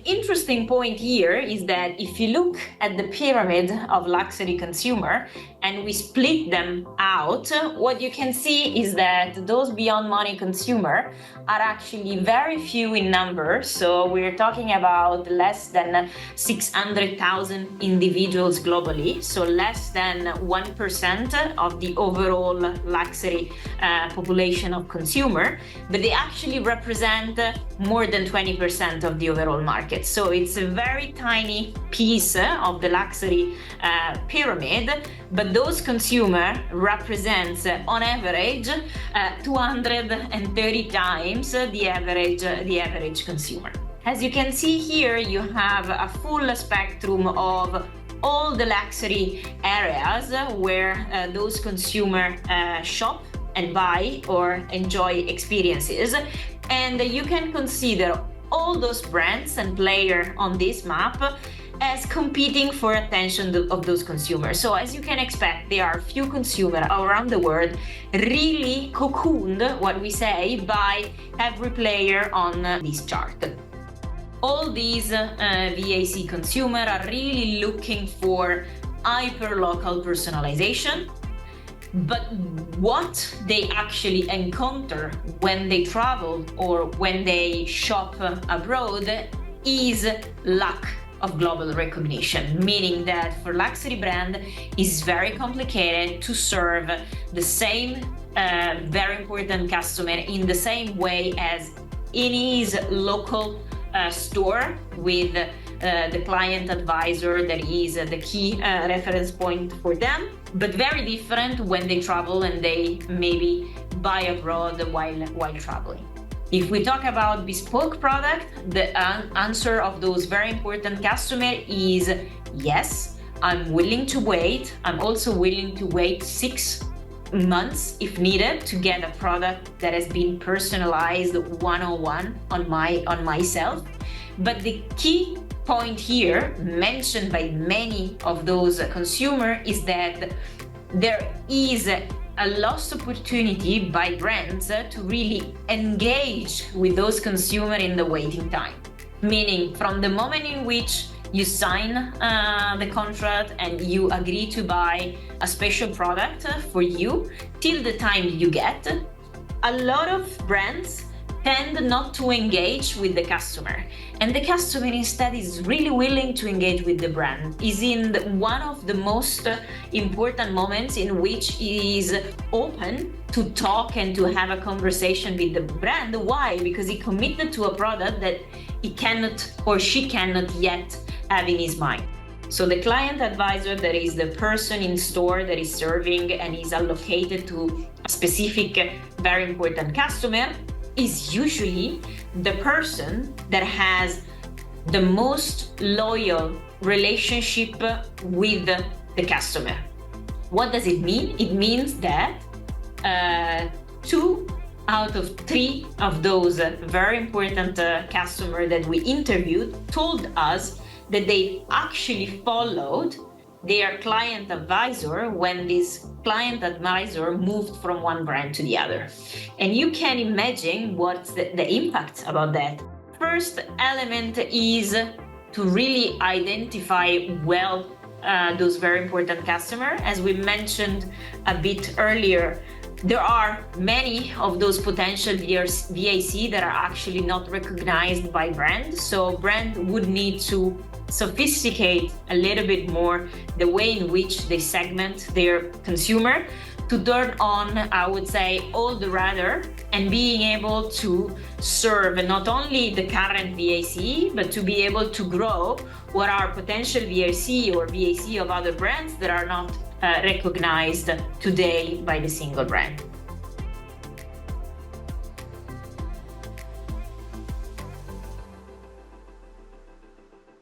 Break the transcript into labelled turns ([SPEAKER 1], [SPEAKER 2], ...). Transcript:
[SPEAKER 1] interesting point here is that if you look at the pyramid of luxury consumer and we split them out, what you can see is that those beyond money consumer are actually very few in number. So we're talking about less than 600,000 individuals globally, so less than 1% of the overall luxury population of consumer, but they actually represent more than 20% of the overall market. So it's a very tiny piece of the luxury pyramid, but those consumer represents on average 230 times the average consumer. As you can see here, you have a full spectrum of all the luxury areas where those consumers shop and buy or enjoy experiences. And you can consider all those brands and players on this map as competing for attention of those consumers. So as you can expect, there are few consumers around the world really cocooned, what we say, by every player on this chart. All these VAC consumers are really looking for hyper-local personalization, but what they actually encounter when they travel or when they shop abroad is lack of global recognition, meaning that for luxury brand it's very complicated to serve the same very important customer in the same way as in his local store with the client advisor that is the key reference point for them, but very different when they travel and they maybe buy abroad while traveling. If we talk about bespoke product, the answer of those very important customers is yes, I'm willing to wait. I'm also willing to wait 6 months if needed to get a product that has been personalized one-on-one on myself. But the key point here, mentioned by many of those consumers, is that there is a lost opportunity by brands to really engage with those consumers in the waiting time. Meaning from the moment in which you sign the contract and you agree to buy a special product for you till the time you get, a lot of brands tend not to engage with the customer. And the customer instead is really willing to engage with the brand, is in one of the most important moments in which he is open to talk and to have a conversation with the brand. Why? Because he committed to a product that he cannot or she cannot yet have in his mind. So the client advisor, that is the person in store that is serving and is allocated to a specific, very important customer, is usually the person that has the most loyal relationship with the customer. What does it mean? It means that 2 out of 3 of those very important customers that we interviewed told us that they actually followed their client advisor when this client advisor moved from one brand to the other. And you can imagine what's the impact about that. First element is to really identify well those very important customers. As we mentioned a bit earlier, there are many of those potential VAC that are actually not recognized by brand. So brand would need to sophisticate a little bit more the way in which they segment their consumer to turn on, I would say, all the radar and being able to serve not only the current VAC, but to be able to grow what are potential VAC or VAC of other brands that are not recognized today by the single brand.